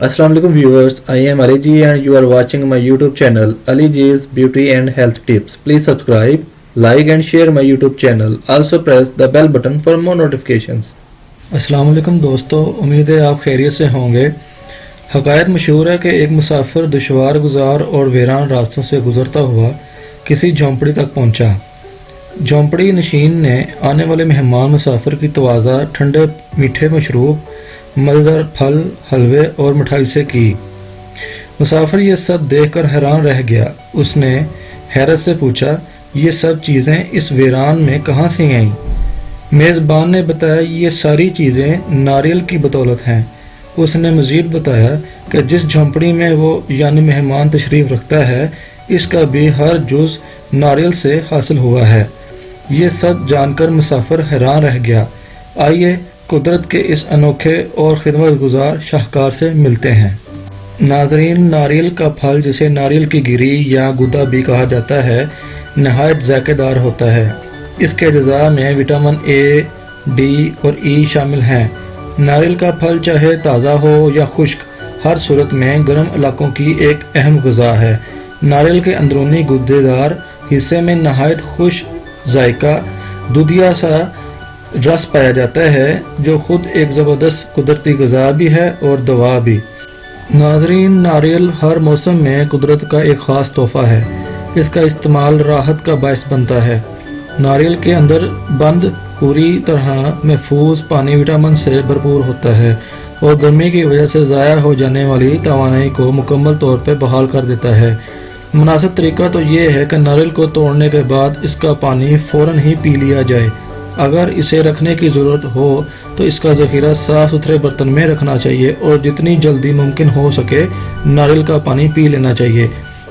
Assalamu alaikum viewers, I am Ali Ji and you are watching my YouTube channel Ali Ji's Beauty and Health Tips. Please subscribe, like and share my YouTube channel. Also press the bell button for more notifications. अस्सलाम वालेकुम दोस्तों, उम्मीद है आप खैरियत से होंगे। हकायत मशहूर है कि एक मुसाफिर दुश्वार गुजार और वीरान रास्तों से गुजरता हुआ किसी झोंपड़ी तक पहुंचा। झोंपड़ी नशीन ने आने वाले मेहमान मुसाफिर की तवाज़ा ठंडे मीठे मशरूब, मज़ेदार फल, हलवे और मिठाई से की। मुसाफिर ये सब देखकर हैरान रह गया। उसने हैरत से पूछा, ये सब चीज़ें इस वीरान में कहाँ से आईं? मेज़बान ने बताया, ये सारी चीज़ें नारियल की बदौलत हैं। उसने मज़ीद बताया कि जिस झोंपड़ी में वो यानी मेहमान तशरीफ़ रखता है, इसका भी हर जुज़ नारियल से हासिल हुआ है। ये सब जानकर मुसाफिर हैरान रह गया। आइए कुदरत के इस अनोखे और खिदमतगुजार शाहकार से मिलते हैं। नाज़रीन, नारियल का फल जिसे नारियल की गिरी या गुदा भी कहा जाता है, नहायत ज़ायकेदार होता है। इसके अज़्ज़ा में विटामिन ए, डी और ई शामिल हैं। नारियल का फल चाहे ताज़ा हो या खुश्क, हर सूरत में गर्म इलाकों की एक अहम ग़िज़ा है। नारियल के अंदरूनी गुद्देदार हिस्से में नहायत खुश जायका दूधिया सा रस पाया जाता है, जो खुद एक ज़बरदस्त कुदरती ग़िज़ा भी है और दवा भी। नाज़रीन, नारियल हर मौसम में कुदरत का एक ख़ास तोहफ़ा है। इसका इस्तेमाल राहत का बायस बनता है। नारियल के अंदर बंद पूरी तरह महफूज पानी विटामिन से भरपूर होता है और गर्मी की वजह से ज़ाया हो जाने वाली तवानाई को मुकम्मल तौर पर बहाल कर देता है। मुनासिब तरीका तो ये है कि नारियल को तोड़ने के बाद इसका पानी फ़ौरन ही पी लिया जाए। अगर इसे रखने की ज़रूरत हो तो इसका ज़ख़ीरा साफ़ सुथरे बर्तन में रखना चाहिए और जितनी जल्दी मुमकिन हो सके नारियल का पानी पी लेना चाहिए।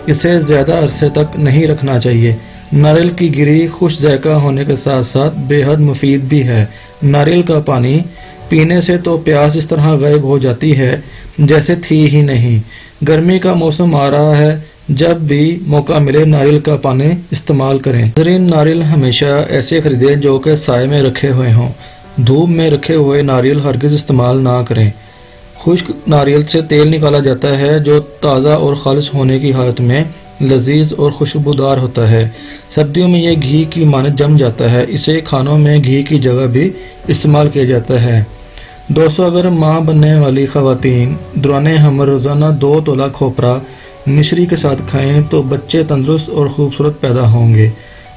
इसे ज़्यादा अरसे तक नहीं रखना चाहिए। नारियल की गिरी खुश जायका होने के साथ साथ बेहद मुफीद भी है। नारियल का पानी पीने से तो प्यास इस तरह गायब हो जाती है जैसे थी ही नहीं। गर्मी का मौसम आ रहा है, जब भी मौका मिले नारियल का पानी इस्तेमाल करें। नारियल हमेशा ऐसे खरीदें जो कि साए में रखे हुए हों। धूप में रखे हुए नारियल हरगिज़ इस्तेमाल ना करें। खुश्क नारियल से तेल निकाला जाता है जो ताज़ा और खालिश होने की हालत में लजीज और खुशबूदार होता है। सर्दियों में यह घी की मानद जम जाता है। इसे खानों में घी की जगह भी इस्तेमाल किया जाता है। दोस्तों, अगर माँ बनने वाली ख़वातीन दौरान हमर रोज़ाना 2 तोला खोपरा मिश्री के साथ खाएं तो बच्चे तंदुरुस्त और ख़ूबसूरत पैदा होंगे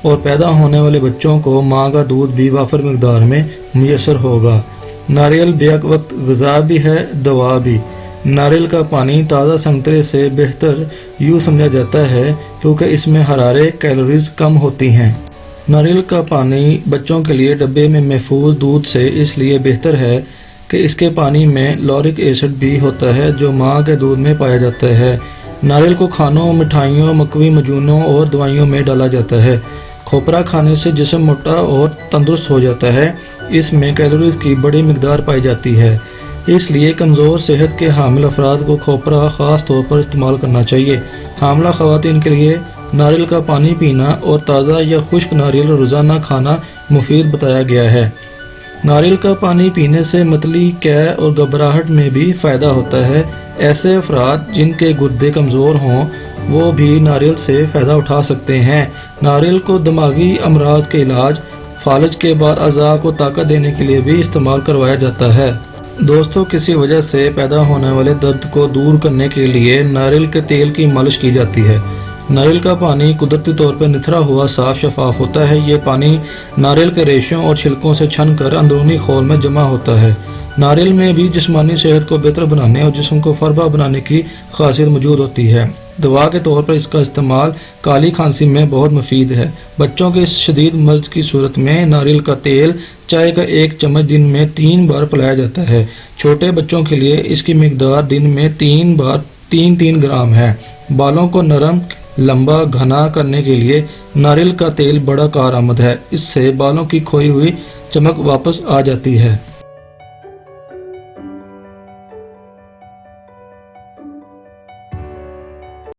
और पैदा होने वाले बच्चों को माँ का दूध भी वाफर मिकदार में मुयसर होगा। नारियल बेवक्त ग़िज़ा भी है, दवा भी। नारियल का पानी ताज़ा संतरे से बेहतर यूँ समझा जाता है क्योंकि इसमें हरारे कैलोरीज कम होती हैं। नारियल का पानी बच्चों के लिए डब्बे में महफूज दूध से इसलिए बेहतर है कि इसके पानी में लॉरिक एसिड भी होता है जो माँ के दूध में पाया जाता है। नारियल को खानों, मिठाइयों, मकवी मजूनों और दवाइयों में डाला जाता है। खोपरा खाने से जिस्म मोटा और तंदुरुस्त हो जाता है। इसमें कैलोरीज की बड़ी मिकदार पाई जाती है, इसलिए कमज़ोर सेहत के हामिल अफराद को खोपरा ख़ास तौर पर इस्तेमाल करना चाहिए। हामिला ख़वातीन के लिए नारियल का पानी पीना और ताज़ा या खुश्क नारियल रोज़ाना खाना मुफीद बताया गया है। नारियल का पानी पीने से मतली, कै और घबराहट में भी फ़ायदा होता है। ऐसे अफराद जिनके गुर्दे कमज़ोर हों वो भी नारियल से फ़ायदा उठा सकते हैं। नारियल को दिमागी अमराज के इलाज, फालज के बाद अज़ा को ताकत देने के लिए भी इस्तेमाल करवाया जाता है। दोस्तों, किसी वजह से पैदा होने वाले दर्द को दूर करने के लिए नारियल के तेल की मालिश की जाती है। नारियल का पानी कुदरती तौर पर निथरा हुआ साफ शफाफ होता है। ये पानी नारियल के रेशों और छिलकों से छन कर अंदरूनी खोल में जमा होता है। नारियल में भी जिस्मानी सेहत को बेहतर बनाने और जिस्म को फरबा बनाने की खासियत मौजूद होती है। दवा के तौर पर इसका इस्तेमाल काली खांसी में बहुत मुफीद है। बच्चों के शदीद मर्ज की सूरत में नारियल का तेल चाय का 1 चम्मच दिन में 3 बार पिलाया जाता है। छोटे बच्चों के लिए इसकी मिकदार दिन में 3 बार 3-3 ग्राम है। बालों को नरम, लंबा, घना करने के लिए नारियल का तेल बड़ा कारआमद है। इससे बालों की खोई हुई चमक वापस आ जाती है।